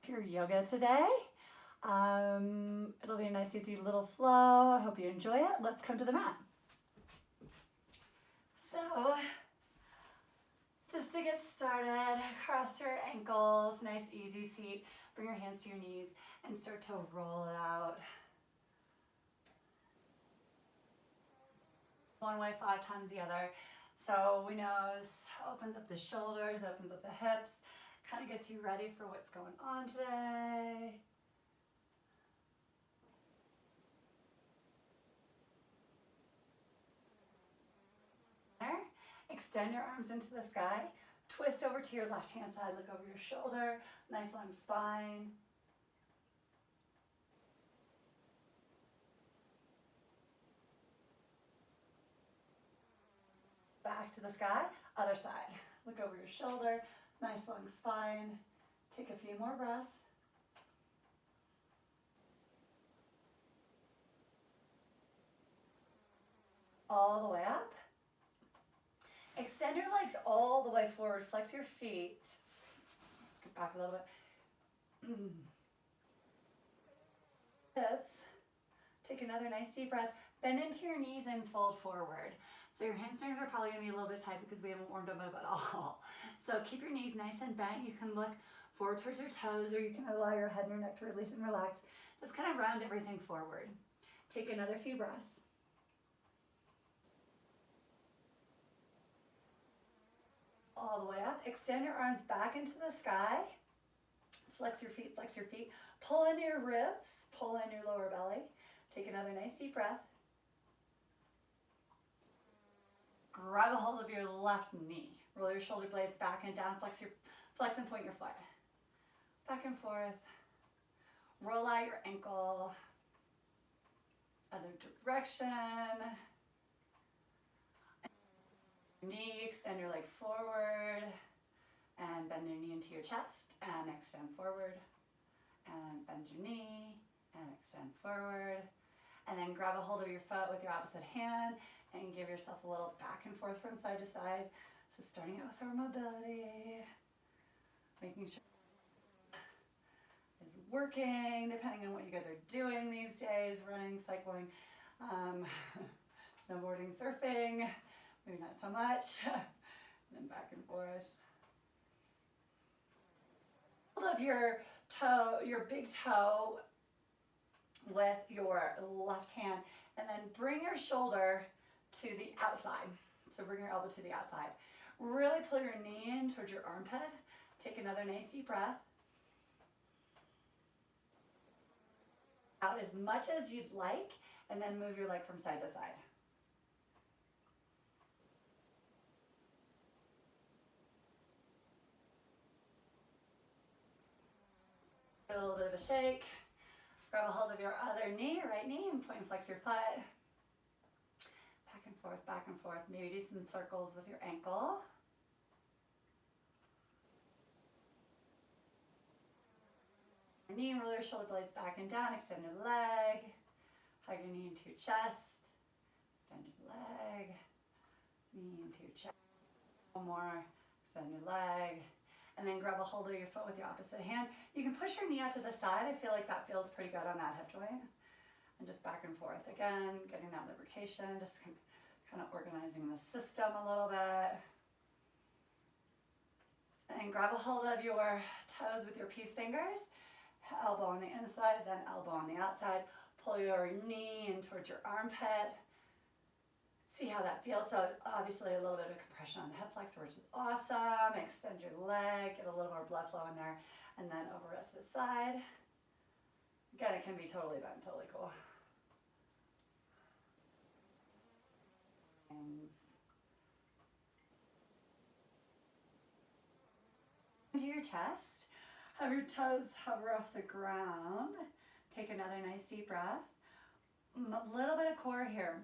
Your yoga today. It'll be a nice, easy little flow. I hope you enjoy it. Let's come to the mat. So, just to get started, cross your ankles, nice, easy seat. Bring your hands to your knees and start to roll it out. One way, 5 times the other. So we know this opens up the shoulders, opens up the hips, kind of gets you ready for what's going on today. Extend your arms into the sky. Twist over to your left hand side, look over your shoulder, nice long spine. Back to the sky, other side. Look over your shoulder, nice long spine. Take a few more breaths. All the way up. Extend your legs all the way forward, flex your feet. Let's get back a little bit. Hips. Take another nice deep breath. Bend into your knees and fold forward. So your hamstrings are probably gonna be a little bit tight because we haven't warmed them up at all. So keep your knees nice and bent. You can look forward towards your toes, or you can allow your head and your neck to release and relax. Just kind of round everything forward. Take another few breaths. All the way up. Extend your arms back into the sky. Flex your feet, flex your feet. Pull into your ribs, pull in your lower belly. Take another nice deep breath. Grab a hold of your left knee. Roll your shoulder blades back and down. Flex and point your foot. Back and forth. Roll out your ankle. Other direction. Knee, extend your leg forward. And bend your knee into your chest. And extend forward. And bend your knee. And extend forward. And then grab a hold of your foot with your opposite hand and give yourself a little back and forth from side to side. So starting out with our mobility, making sure it's working depending on what you guys are doing these days, running, cycling, snowboarding, surfing, maybe not so much. And then back and forth. Hold of your toe, your big toe with your left hand, and then bring your shoulder to the outside. So bring your elbow to the outside. Really pull your knee in towards your armpit. Take another nice deep breath. Out as much as you'd like, and then move your leg from side to side. A little bit of a shake. Grab a hold of your other knee, right knee, and point and flex your foot. Back and forth. Maybe do some circles with your ankle. Knee, roll your shoulder blades back and down. Extend your leg. Hug your knee into your chest. Extend your leg. Knee into your chest. One more. Extend your leg. And then grab a hold of your foot with your opposite hand. You can push your knee out to the side. I feel like that feels pretty good on that hip joint. And just back and forth. Again, getting that lubrication. Just kind of organizing the system a little bit. And grab a hold of your toes with your peace fingers. Elbow on the inside, then elbow on the outside. Pull your knee in towards your armpit. See how that feels. So obviously a little bit of compression on the hip flexor, which is awesome. Extend your leg, get a little more blood flow in there, and then over to the side. Again, it can be totally bent, totally cool. Into your chest. Have your toes hover off the ground. Take another nice deep breath. A little bit of core here.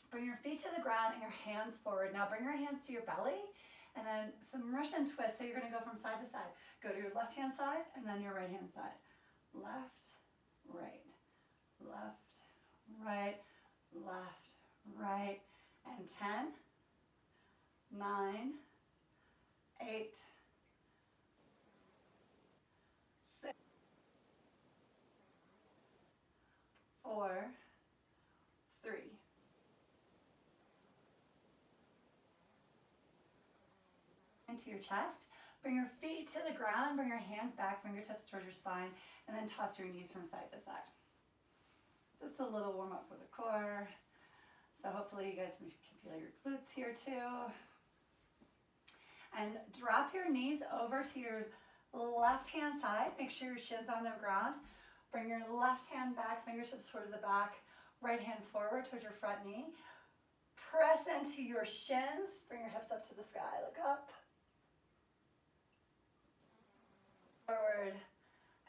Bring your feet to the ground and your hands forward. Now bring your hands to your belly and then some Russian twists. So you're going to go from side to side. Go to your left hand side and then your right hand side. Left, right, left, right, left, right. And 10, 9, 8, 6, 4, 3. Into your chest. Bring your feet to the ground, bring your hands back, fingertips towards your spine, and then toss your knees from side to side. Just a little warm up for the core. So hopefully you guys can feel your glutes here too. And drop your knees over to your left hand side. Make sure your shin's on the ground. Bring your left hand back, fingertips towards the back, right hand forward towards your front knee. Press into your shins. Bring your hips up to the sky. Look up. Forward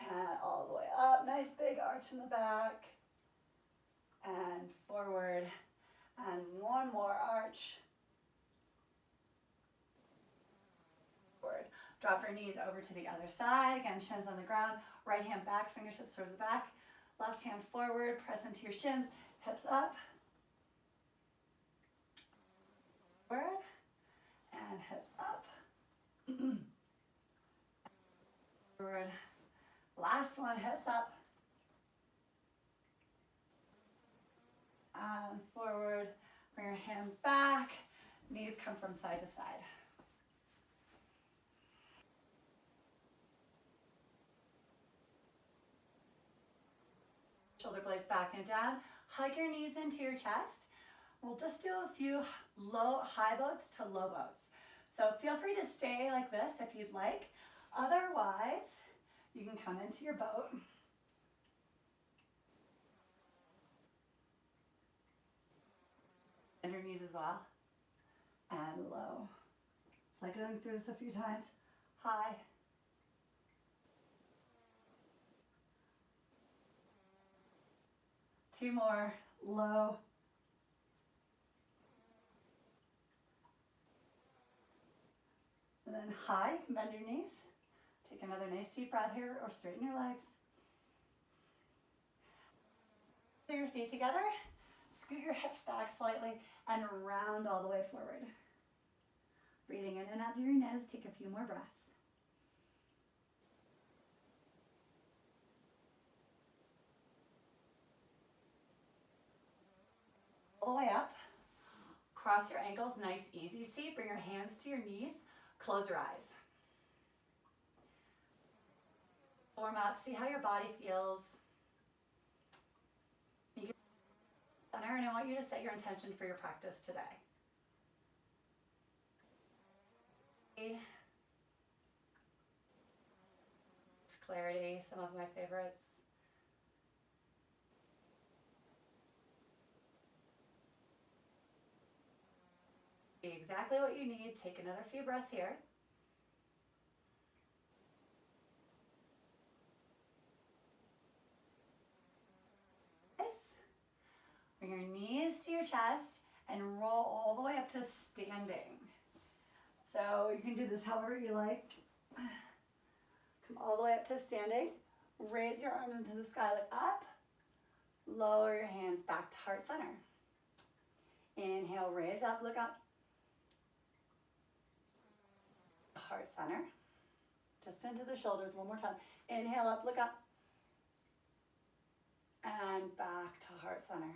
and all the way up. Nice big arch in the back. And forward. And one more arch. Forward. Drop your knees over to the other side. Again, shins on the ground. Right hand back, fingertips towards the back. Left hand forward. Press into your shins. Hips up. Forward. And hips up. Forward. Last one, hips up. And forward. Bring your hands back. Knees come from side to side. Shoulder blades back and down. Hug your knees into your chest. We'll just do a few high boats to low boats. So feel free to stay like this if you'd like. Otherwise, you can come into your boat. Bend your knees as well. And low. It's like going through this a few times. High. Two more. Low. And then high. You can bend your knees. Take another nice deep breath here, or straighten your legs. So your feet together. Scoot your hips back slightly and round all the way forward. Breathing in and out through your nose. Take a few more breaths. All the way up. Cross your ankles, nice easy seat. Bring your hands to your knees. Close your eyes. Warm up, see how your body feels. You can center, and I want you to set your intention for your practice today. It's clarity, some of my favorites. Exactly what you need. Take another few breaths here. Bring your knees to your chest and roll all the way up to standing. So you can do this however you like. Come all the way up to standing. Raise your arms into the sky, look up. Lower your hands back to heart center. Inhale, raise up, look up. Heart center. Just into the shoulders one more time. Inhale up, look up. And back to heart center.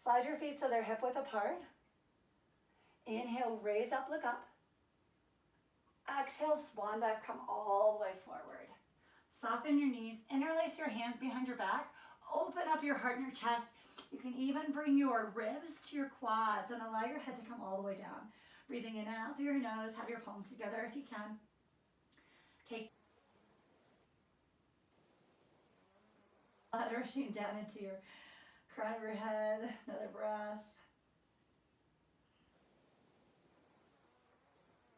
Slide your feet so they're hip width apart. Inhale, raise up, look up. Exhale, swan dive, come all the way forward. Soften your knees, interlace your hands behind your back, open up your heart and your chest. You can even bring your ribs to your quads and allow your head to come all the way down. Breathing in and out through your nose, have your palms together if you can. Take rushing down into your crown of your head, another breath.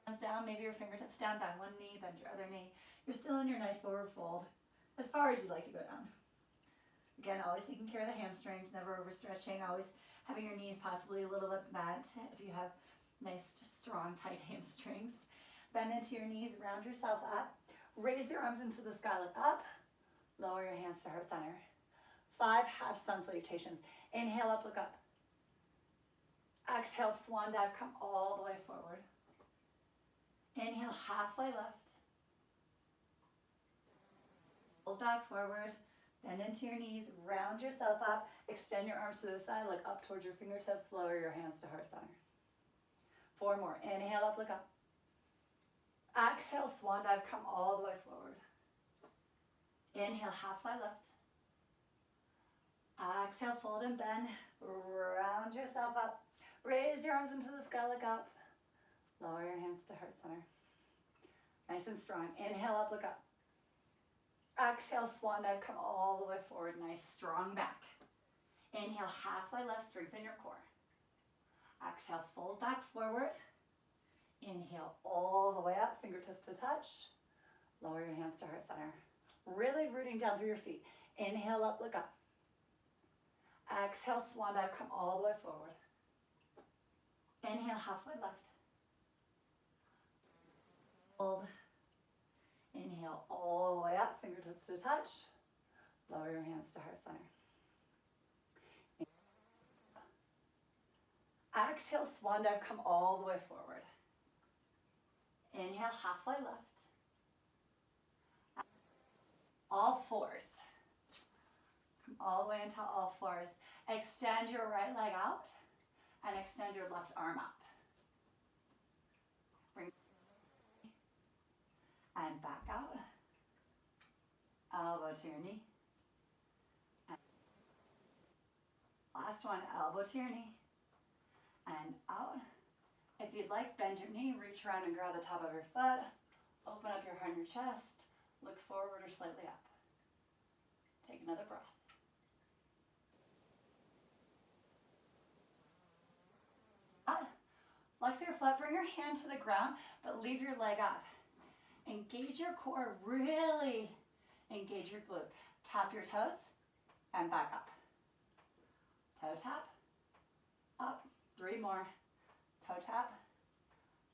Hands down, maybe your fingertips down, bend one knee, bend your other knee. You're still in your nice forward fold, as far as you'd like to go down. Again, always taking care of the hamstrings, never overstretching, always having your knees possibly a little bit bent if you have nice, strong, tight hamstrings. Bend into your knees, round yourself up. Raise your arms into the sky, look up. Lower your hands to heart center. 5 half sun salutations. Inhale up, look up. Exhale, swan dive, come all the way forward. Inhale, halfway lift. Hold back forward. Bend into your knees, round yourself up, extend your arms to the side, look up towards your fingertips, lower your hands to heart center. 4 more. Inhale up, look up. Exhale, swan dive, come all the way forward. Inhale, halfway lift. Exhale, fold and bend. Round yourself up. Raise your arms into the sky, look up. Lower your hands to heart center. Nice and strong. Inhale up, look up. Exhale, swan dive, come all the way forward. Nice, strong back. Inhale, halfway left, strengthen your core. Exhale, fold back forward. Inhale, all the way up, fingertips to touch. Lower your hands to heart center. Really rooting down through your feet. Inhale up, look up. Exhale, swan dive, come all the way forward. Inhale, halfway left. Hold. Inhale, all the way up, fingertips to touch. Lower your hands to heart center. Exhale, swan dive, come all the way forward. Inhale, halfway left. All fours. Come all the way into all fours. Extend your right leg out and extend your left arm out. Bring and back out. Elbow to your knee. And last one, elbow to your knee. And out. If you'd like, bend your knee, reach around and grab the top of your foot. Open up your heart and your chest. Look forward or slightly up. Take another breath. Flex your foot, bring your hand to the ground, but leave your leg up. Engage your core, really engage your glute. Tap your toes and back up. Toe tap, up. 3 more. Toe tap,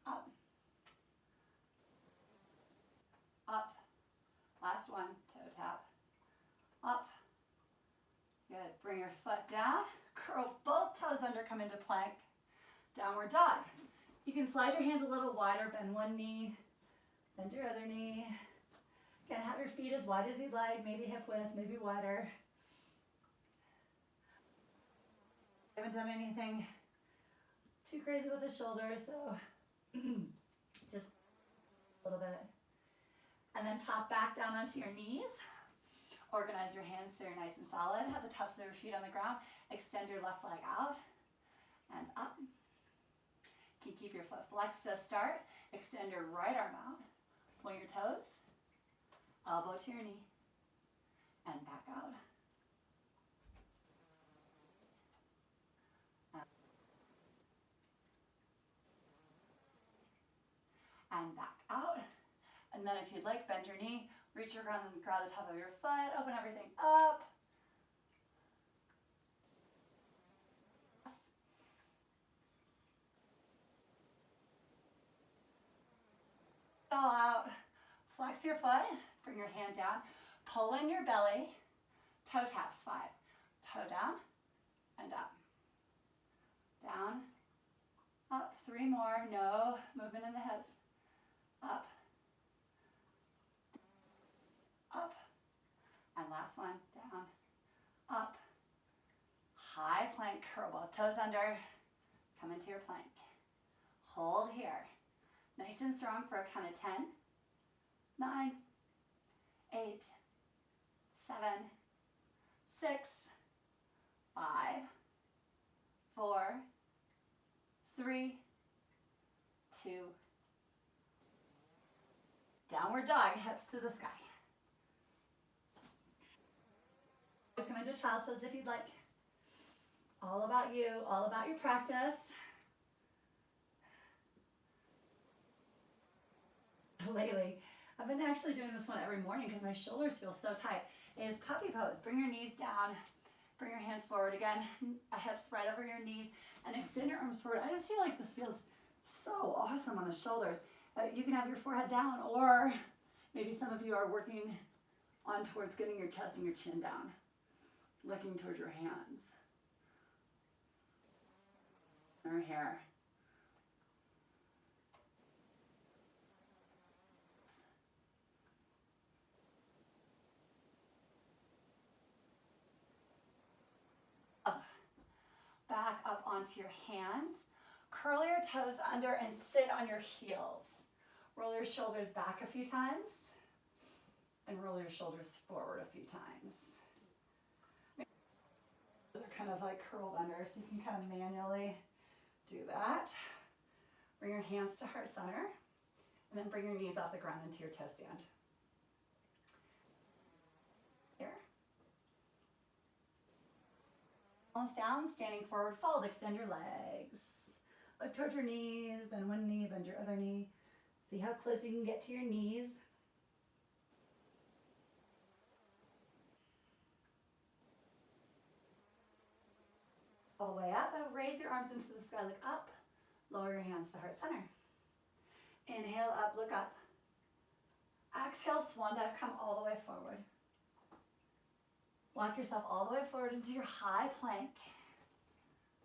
up. Up. Last one, toe tap, up. Good, bring your foot down, curl both toes under, come into plank, downward dog. You can slide your hands a little wider, bend one knee, bend your other knee. Again, have your feet as wide as you'd like, maybe hip width, maybe wider. I haven't done anything too crazy with the shoulders, so just a little bit. And then pop back down onto your knees. Organize your hands so you're nice and solid. Have the tops of your feet on the ground. Extend your left leg out and up. You can keep your foot flexed to start. Extend your right arm out. Point your toes. Elbow to your knee. And back out. And back out. And then if you'd like, bend your knee, reach around and grab the top of your foot, open everything up. All out. Flex your foot, bring your hand down, pull in your belly, toe taps 5. Toe down and up. Down, up, 3 more, no movement in the hips. Up, up, and last one, down, up, high plank, curl both toes under, come into your plank. Hold here, nice and strong for a count of 10, 9, 8, 7, 6, 5, 4, 3, 2, downward dog, hips to the sky. Always come into child's pose if you'd like. All about you, all about your practice. Lately, I've been actually doing this one every morning because my shoulders feel so tight. Is puppy pose. Bring your knees down, bring your hands forward again, hips right over your knees, and extend your arms forward. I just feel like this feels so awesome on the shoulders. You can have your forehead down, or maybe some of you are working on towards getting your chest and your chin down, looking towards your hands. Or here. back up onto your hands. Curl your toes under and sit on your heels. Roll your shoulders back a few times and roll your shoulders forward a few times. Those are kind of like curled under, so you can kind of manually do that. Bring your hands to heart center and then bring your knees off the ground into your toe stand. Here. Almost down, standing forward fold, extend your legs. Look towards your knees, bend one knee, bend your other knee. See how close you can get to your knees. All the way up, raise your arms into the sky, look up. Lower your hands to heart center. Inhale up, look up. Exhale, swan dive, come all the way forward. Walk yourself all the way forward into your high plank.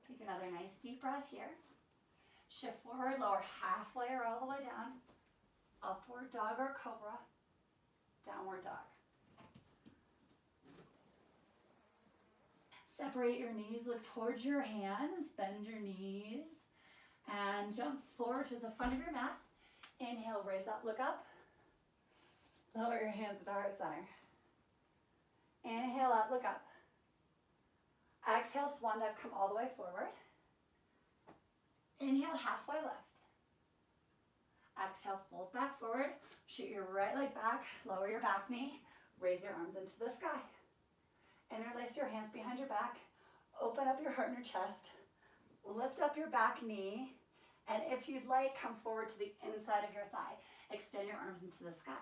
Take another nice deep breath here. Shift forward, lower halfway or all the way down. Upward dog or cobra. Downward dog. Separate your knees, look towards your hands, bend your knees, and jump forward to the front of your mat. Inhale, raise up, look up. Lower your hands to heart center. Inhale up, look up. Exhale, swan dive, come all the way forward. Inhale, halfway lift. Exhale, fold back forward. Shoot your right leg back, lower your back knee, raise your arms into the sky. Interlace your hands behind your back, open up your heart and your chest, lift up your back knee, and if you'd like, come forward to the inside of your thigh. Extend your arms into the sky.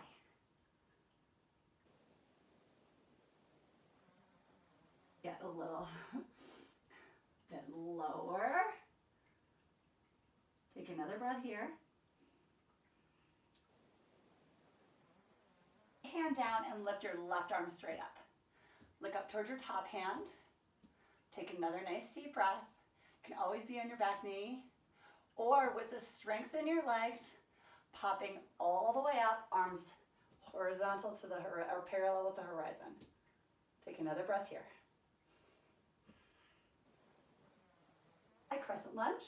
Get a little bit lower. Take another breath here. Hand down and lift your left arm straight up. Look up towards your top hand. Take another nice deep breath. Can always be on your back knee. Or with the strength in your legs, popping all the way up, arms horizontal to the or parallel with the horizon. Take another breath here. A crescent lunge.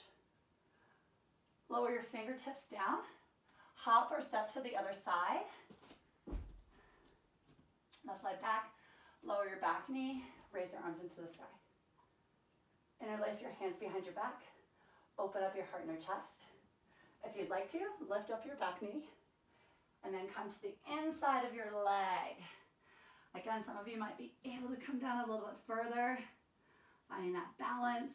Lower your fingertips down. Hop or step to the other side. Left leg back. Lower your back knee. Raise your arms into the sky. Interlace your hands behind your back. Open up your heart and your chest. If you'd like to, lift up your back knee and then come to the inside of your leg. Again, some of you might be able to come down a little bit further, finding that balance.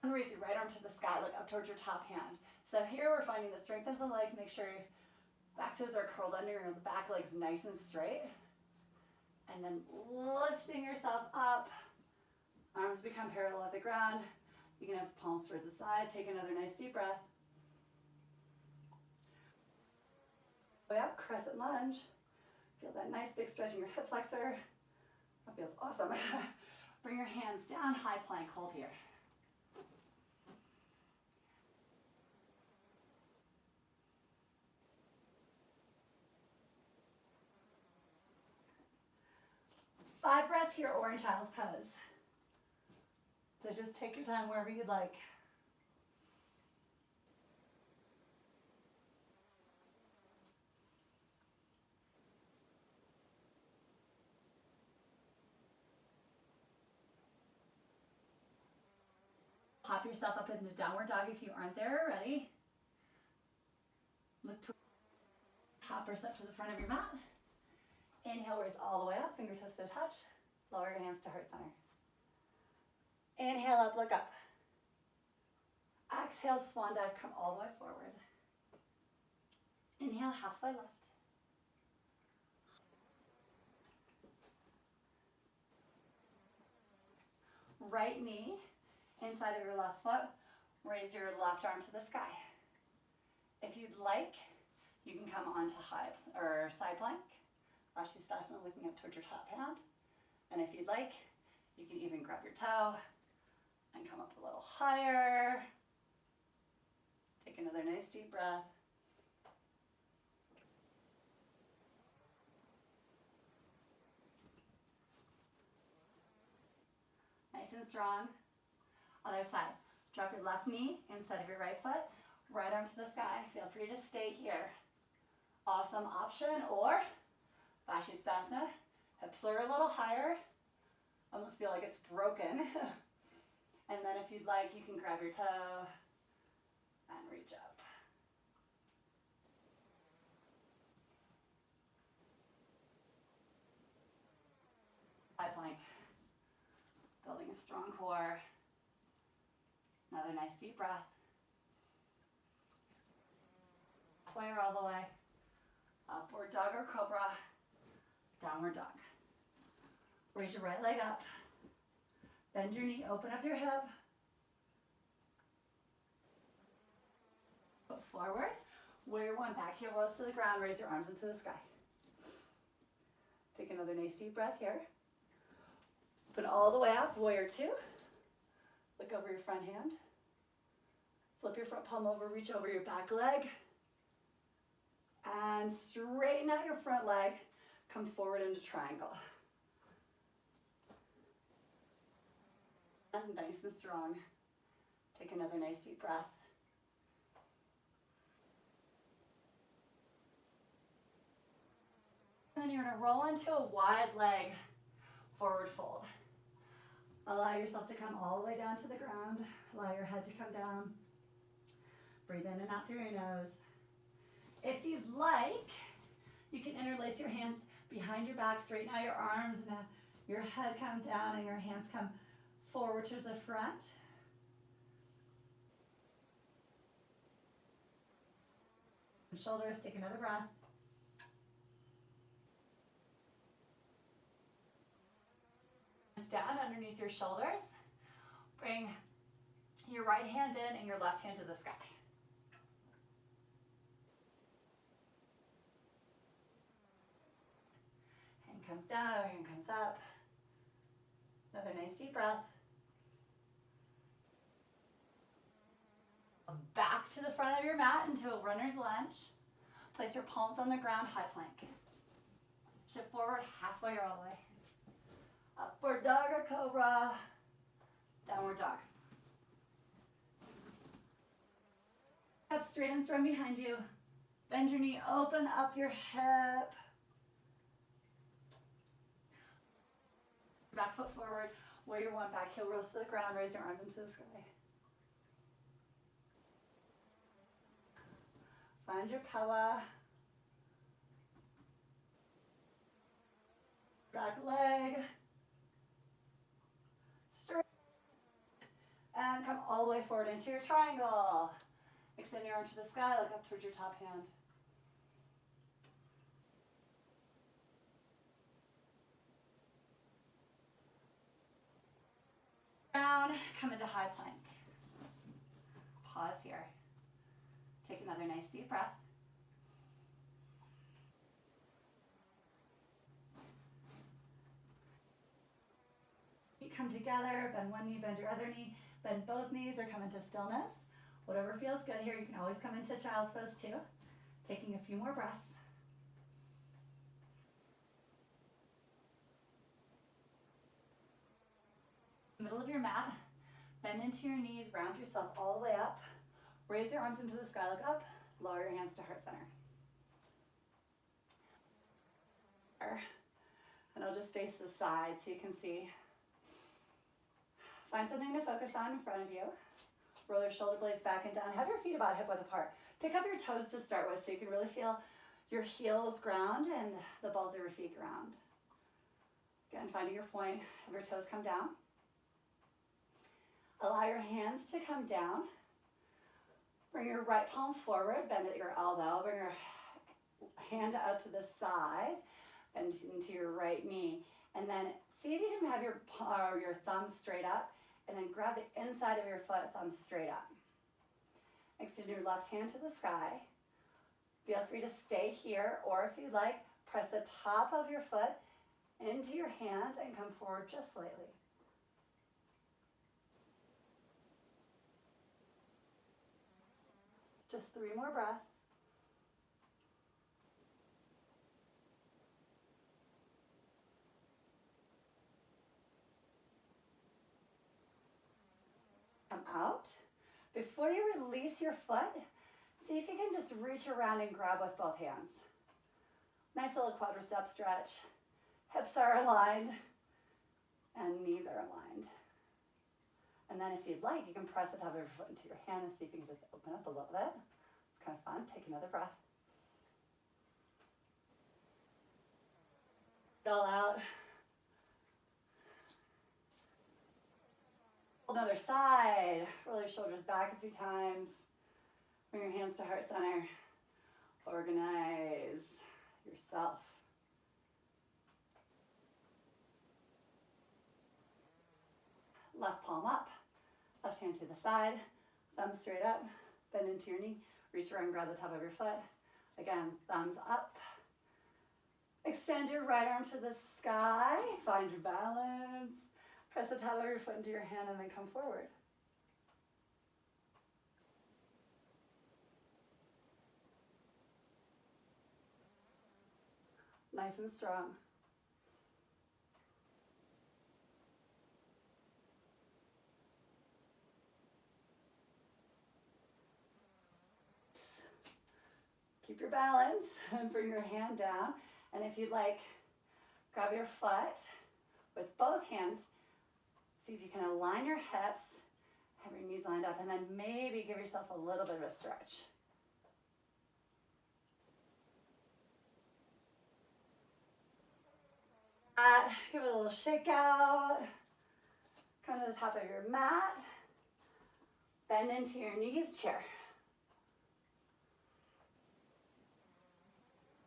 And raise your right arm to the sky, look up towards your top hand. So here we're finding the strength of the legs. Make sure your back toes are curled under and the back legs nice and straight. And then lifting yourself up. Arms become parallel with the ground. You can have palms towards the side. Take another nice deep breath. Way up, crescent lunge. Feel that nice big stretch in your hip flexor. That feels awesome. Bring your hands down, high plank, hold here. Five breaths here, or in child's pose. So just take your time wherever you'd like. Pop yourself up into downward dog if you aren't there already. Look to top or step to the front of your mat. Inhale, raise all the way up, fingertips to touch. Lower your hands to heart center. Inhale up, look up. Exhale, swan dive, come all the way forward. Inhale, halfway lift. Right knee inside of your left foot. Raise your left arm to the sky. If you'd like, you can come onto side plank. Vashisthasana, looking up towards your top hand. And if you'd like, you can even grab your toe and come up a little higher. Take another nice deep breath. and strong. Other side. Drop your left knee inside of your right foot, right arm to the sky. Feel free to stay here. Awesome option. Or Vashisthasana, hips are a little higher. Almost feel like it's broken. And then if you'd like, you can grab your toe and reach up. High plank. Building a strong core. Another nice deep breath. Halfway or all the way. Upward dog or cobra. Downward dog. Raise your right leg up. Bend your knee, open up your hip. Foot forward. Warrior one, back heel rose to the ground. Raise your arms into the sky. Take another nice deep breath here. Open all the way up, warrior two. Look over your front hand. Flip your front palm over, reach over your back leg. And straighten out your front leg. Come forward into triangle. And nice and strong. Take another nice deep breath. And then you're going to roll into a wide leg forward fold. Allow yourself to come all the way down to the ground. Allow your head to come down. Breathe in and out through your nose. If you'd like, you can interlace your hands behind your back, straighten out your arms, and have your head come down and your hands come forward towards the front. And shoulders, take another breath. Hands down underneath your shoulders. Bring your right hand in and your left hand to the sky. Hand comes down, other hand comes up. Another nice deep breath. Back to the front of your mat into a runner's lunge. Place your palms on the ground, high plank. Shift forward halfway or all the way. Upward dog or cobra. Downward dog. Up straight and strong behind you. Bend your knee, open up your hip. Back foot forward. Warrior one, back heel rolls to the ground. Raise your arms into the sky. Find your pella. Back leg. Straight. And come all the way forward into your triangle. Extend your arm to the sky, look up towards your top hand. Down, come into high plank. Pause here. Take another nice deep breath. Feet come together, bend one knee, bend your other knee, bend both knees or come into stillness. Whatever feels good here, you can always come into child's pose too. Taking a few more breaths. Middle of your mat, bend into your knees, round yourself all the way up. Raise your arms into the sky, look up, lower your hands to heart center. And I'll just face the side so you can see. Find something to focus on in front of you. Roll your shoulder blades back and down. Have your feet about hip width apart. Pick up your toes to start with so you can really feel your heels ground and the balls of your feet ground. Again, finding your point. Have your toes come down. Allow your hands to come down. Bring your right palm forward, bend at your elbow. Bring your hand out to the side, bend into your right knee. And then see if you can have your thumb straight up, and then grab the inside of your foot, thumb straight up. Extend your left hand to the sky. Feel free to stay here, or if you'd like, press the top of your foot into your hand and come forward just slightly. Just 3 more breaths. Come out. Before you release your foot, see if you can just reach around and grab with both hands. Nice little quadricep stretch. Hips are aligned and knees are aligned. And then if you'd like, you can press the top of your foot into your hand and see if you can just open up a little bit. It's kind of fun. Take another breath. All out. Another side. Roll your shoulders back a few times. Bring your hands to heart center. Organize yourself. Left palm up. Left hand to the side. Thumb straight up. Bend into your knee. Reach around and grab the top of your foot. Again, thumbs up. Extend your right arm to the sky. Find your balance. Press the top of your foot into your hand and then come forward. Nice and strong. Keep your balance and bring your hand down. And if you'd like, grab your foot with both hands. See if you can align your hips, have your knees lined up, and then maybe give yourself a little bit of a stretch. Give it a little shake out. Come to the top of your mat. Bend into your knees, chair.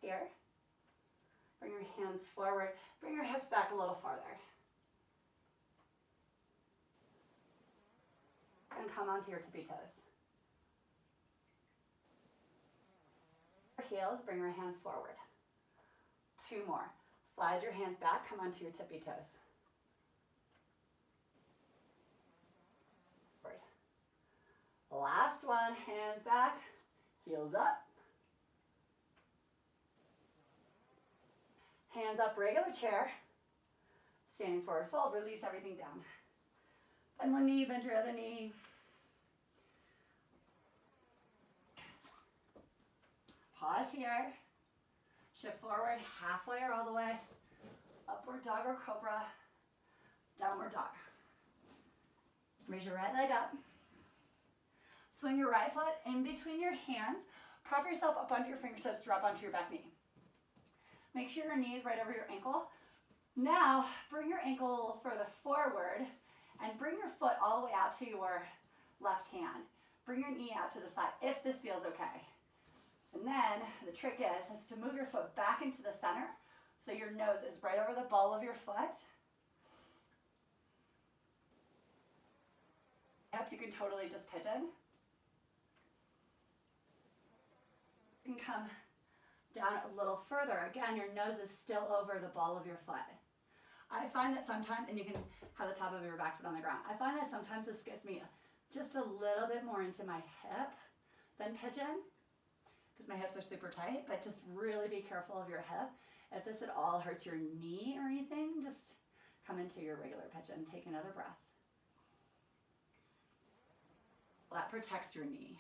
Here. Bring your hands forward. Bring your hips back a little farther. And come onto your tippy toes. Heels, bring your hands forward. 2 more. Slide your hands back, come onto your tippy toes. Forward. Last one, hands back, heels up. Hands up, regular chair. Standing forward fold, release everything down. Bend one knee, bend your other knee. Pause here. Shift forward, halfway or all the way. Upward dog or cobra. Downward dog. Raise your right leg up. Swing your right foot in between your hands. Prop yourself up onto your fingertips, drop onto your back knee. Make sure your knee is right over your ankle. Now, bring your ankle a little further forward and bring your foot all the way out to your left hand. Bring your knee out to the side if this feels okay. And then the trick is to move your foot back into the center so your nose is right over the ball of your foot. Yep, you can totally just pigeon. You can come down a little further. Again, your nose is still over the ball of your foot. I find that sometimes, and you can have the top of your back foot on the ground, I find that sometimes this gets me just a little bit more into my hip than pigeon, because my hips are super tight, but just really be careful of your hip. If this at all hurts your knee or anything, just come into your regular pigeon. Take another breath. That protects your knee.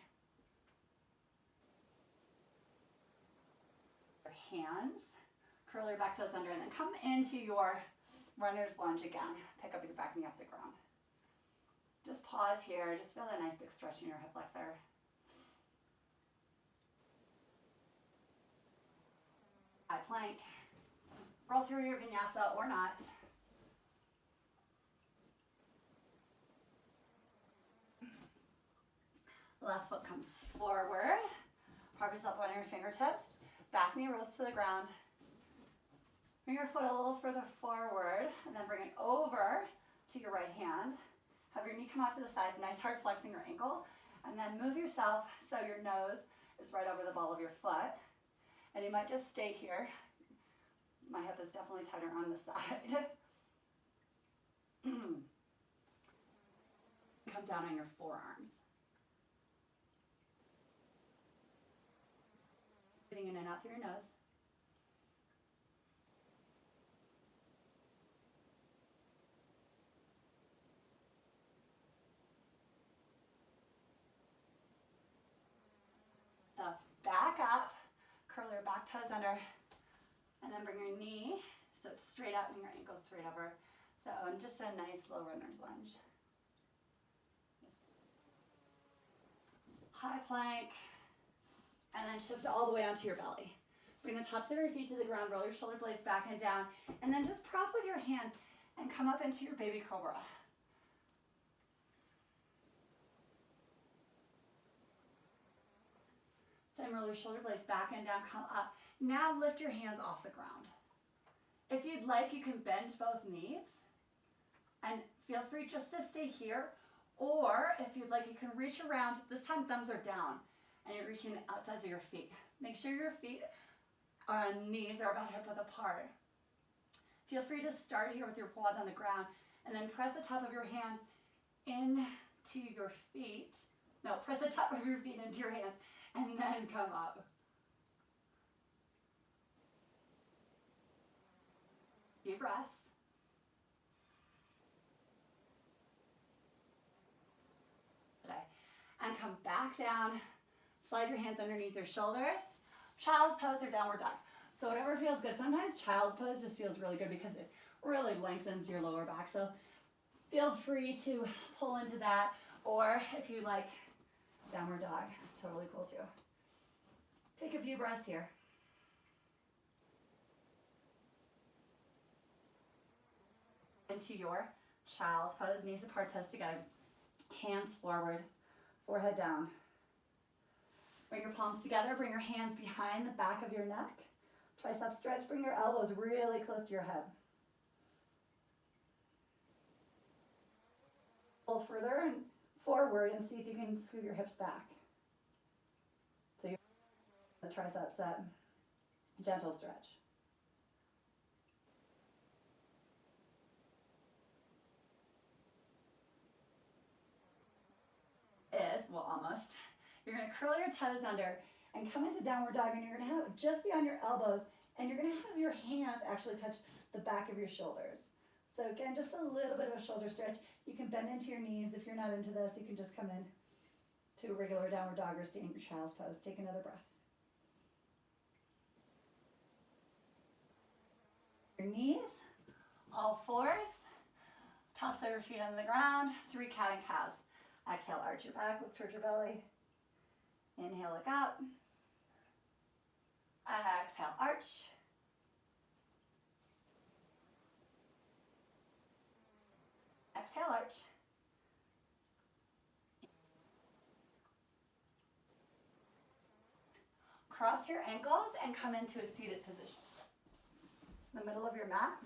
Your hands, curl your back toes under, and then come into your runner's lunge again. Pick up your back knee off the ground. Just pause here. Just feel that nice big stretch in your hip flexor. High plank. Roll through your vinyasa or not. Left foot comes forward. Prop yourself on your fingertips. Back knee rolls to the ground. Bring your foot a little further forward and then bring it over to your right hand. Have your knee come out to the side. Nice hard flexing your ankle. And then move yourself so your nose is right over the ball of your foot. And you might just stay here. My hip is definitely tighter on the side. Come down on your forearms. Breathing in and out through your nose. back up, curl your back toes under, and then bring your knee so it's straight up and your ankle straight over. So just a nice low runner's lunge. High plank, and then shift all the way onto your belly. Bring the tops of your feet to the ground, roll your shoulder blades back and down, and then just prop with your hands and come up into your baby cobra. Same, roll your shoulder blades back and down, come up. Now lift your hands off the ground. If you'd like, you can bend both knees, and feel free just to stay here, or if you'd like, you can reach around. This time thumbs are down, and you're reaching the outsides of your feet. Make sure your feet knees are about hip width apart. Feel free to start here with your quads on the ground, and then press the top of your hands into your feet. No, press the top of your feet into your hands, and then come up. Deep breaths. And come back down. Slide your hands underneath your shoulders. Child's pose or downward dog. So whatever feels good. Sometimes child's pose just feels really good because it really lengthens your lower back. So feel free to pull into that, or if you like, downward dog. Totally cool too. Take a few breaths here. Into your child's pose, knees apart, toes together, hands forward, forehead down. Bring your palms together, bring your hands behind the back of your neck. Tricep stretch, bring your elbows really close to your head. Pull further and forward and see if you can scoot your hips back. So you the tricep set, gentle stretch. Well, almost. You're going to curl your toes under and come into downward dog, and you're going to have just be on your elbows, and you're going to have your hands actually touch the back of your shoulders. So again, just a little bit of a shoulder stretch. You can bend into your knees. If you're not into this, you can just come in to a regular downward dog or stay in your child's pose. Take another breath. Your knees, all fours, tops of your feet on the ground, 3 cat and cows. Exhale, arch your back, look towards your belly. Inhale, look up. Exhale, arch. Exhale, arch. Cross your ankles and come into a seated position. In the middle of your mat.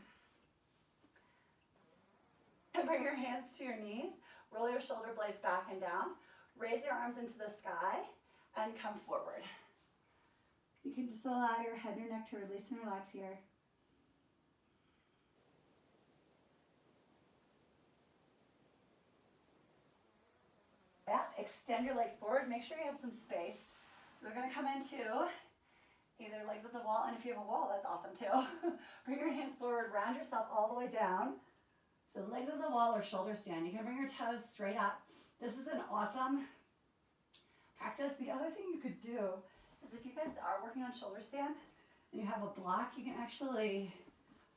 And bring your hands to your knees. Roll your shoulder blades back and down. Raise your arms into the sky and come forward. You can just allow your head and your neck to release and relax here. Yeah, extend your legs forward. Make sure you have some space. We're going to come into either legs at the wall, and if you have a wall, that's awesome too. Bring your hands forward, round yourself all the way down. So legs at the wall or shoulder stand. You can bring your toes straight up. This is an awesome practice. The other thing you could do is if you guys are working on shoulder stand and you have a block, you can actually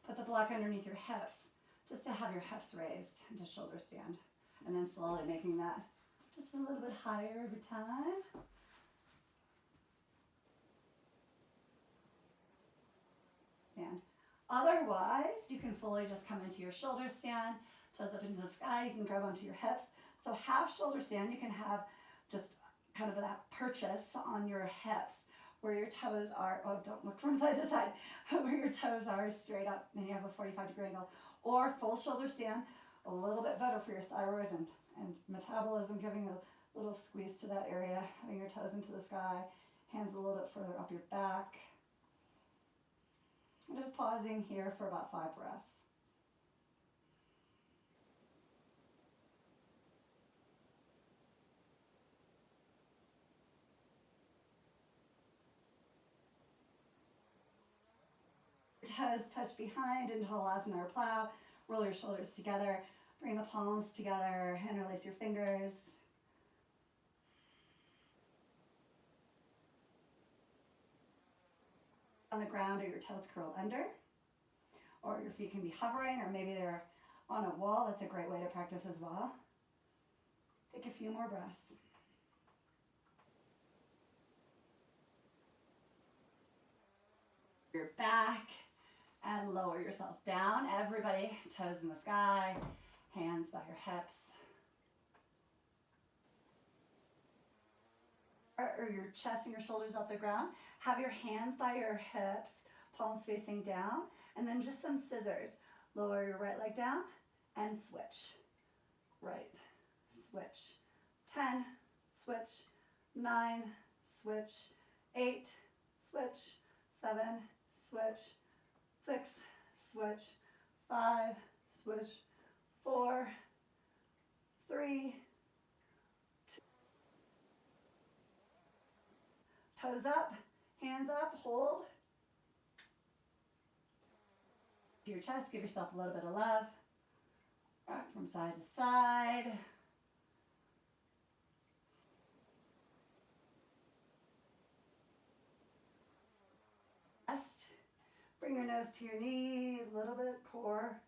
put the block underneath your hips just to have your hips raised into shoulder stand, and then slowly making that just a little bit higher every time. Stand. Otherwise, you can fully just come into your shoulder stand, toes up into the sky. You can grab onto your hips. So half shoulder stand, you can have just kind of that purchase on your hips where your toes are, oh, don't look from side to side, where your toes are straight up and you have a 45-degree angle. Or full shoulder stand, a little bit better for your thyroid and metabolism, giving a little squeeze to that area, having your toes into the sky, hands a little bit further up your back. I'm just pausing here for about 5 breaths. Toes touch behind into Halasana or plow. Roll your shoulders together. Bring the palms together. Interlace your fingers. on the ground or your toes curl under, or your feet can be hovering, or maybe they're on a wall. That's a great way to practice as well. Take a few more breaths. Your back and lower yourself down. Everybody, toes in the sky, hands by your hips. Or your chest and your shoulders off the ground. Have your hands by your hips, palms facing down, and then just some scissors. Lower your right leg down and switch. Right, switch. 10, switch. 9, switch. 8, switch. 7, switch. 6, switch. 5, switch. 4, 3, 2. Toes up, hands up, hold. To your chest, give yourself a little bit of love. Rock from side to side. Rest. Bring your nose to your knee, a little bit core,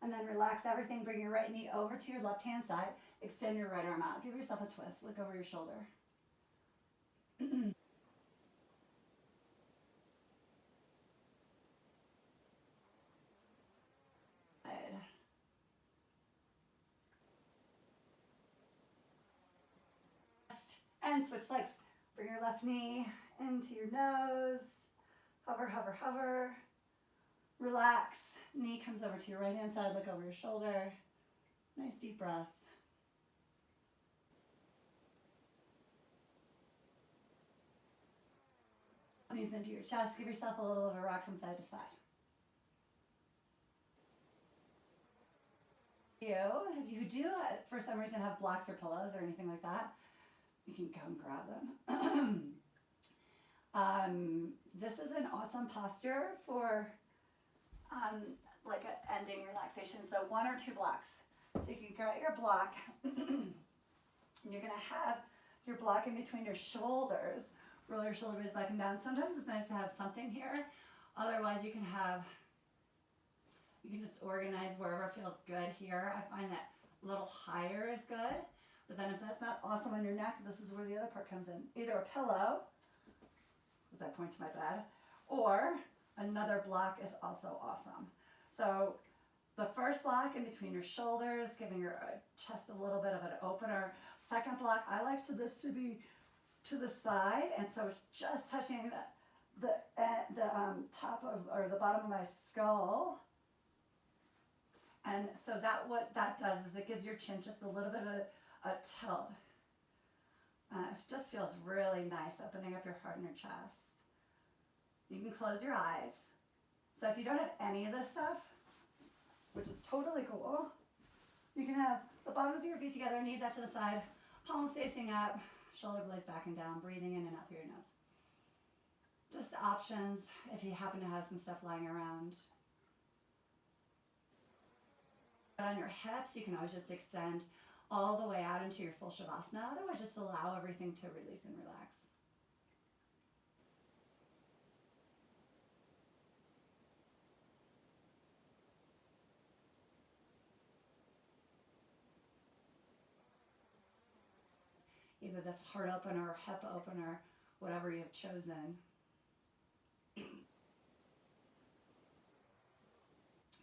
and then relax everything. Bring your right knee over to your left hand side. Extend your right arm out. Give yourself a twist. Look over your shoulder. And switch legs. Bring your left knee into your nose. Hover, hover, hover. Relax. Knee comes over to your right hand side. Look over your shoulder. Nice deep breath. Knees into your chest. Give yourself a little of a rock from side to side. If you do, for some reason, have blocks or pillows or anything like that, you can go and grab them. This is an awesome posture for like an ending relaxation. So 1 or 2 blocks. So you can get your block, and you're gonna have your block in between your shoulders. Roll your shoulder blades back and down. Sometimes it's nice to have something here. Otherwise, you can just organize wherever feels good here. I find that a little higher is good. But then if that's not awesome on your neck, this is where the other part comes in. Either a pillow, as I point to my bed, or another block is also awesome. So the first block in between your shoulders, giving your chest a little bit of an opener. Second block, I like this to be to the side, and so it's just touching the top of, or the bottom of my skull. And so what that does is it gives your chin just a little bit of a tilt. It just feels really nice, opening up your heart and your chest. You can close your eyes. So if you don't have any of this stuff, which is totally cool, you can have the bottoms of your feet together, knees out to the side, palms facing up, shoulder blades back and down, breathing in and out through your nose. Just options if you happen to have some stuff lying around. On your hips, you can always just extend all the way out into your full Shavasana. Otherwise, just allow everything to release and relax. Either this heart opener or hip opener, whatever you have chosen.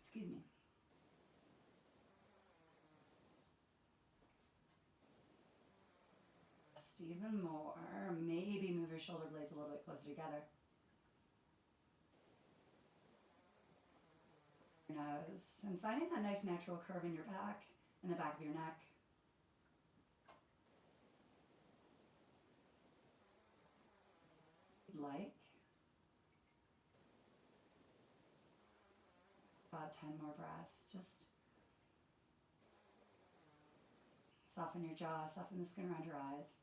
Excuse me. Even more. Maybe move your shoulder blades a little bit closer together. Your nose, and finding that nice natural curve in your back, in the back of your neck. Like about 10 more breaths. Just soften your jaw, soften the skin around your eyes.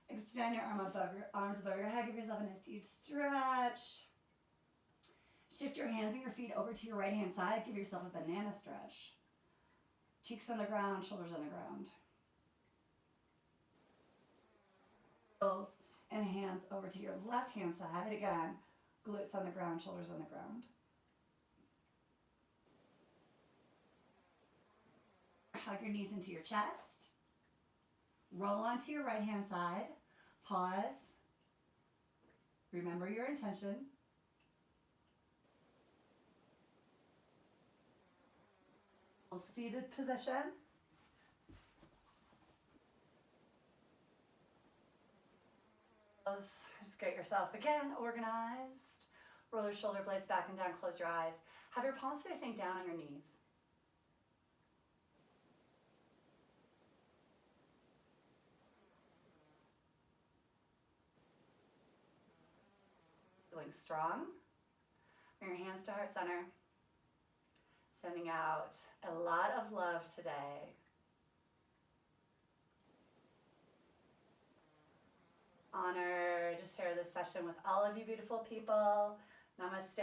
Extend your arms above your head. Give yourself a nice deep stretch. Shift your hands and your feet over to your right hand side. Give yourself a banana stretch. Cheeks on the ground, shoulders on the ground. And hands over to your left hand side. Again, glutes on the ground, shoulders on the ground. Hug your knees into your chest. Roll onto your right hand side. Pause. Remember your intention. Seated position. Just get yourself again organized. Roll your shoulder blades back and down. Close your eyes. Have your palms facing down on your knees. Feeling strong. Bring your hands to heart center. Sending out a lot of love today. Honored to share this session with all of you beautiful people. Namaste.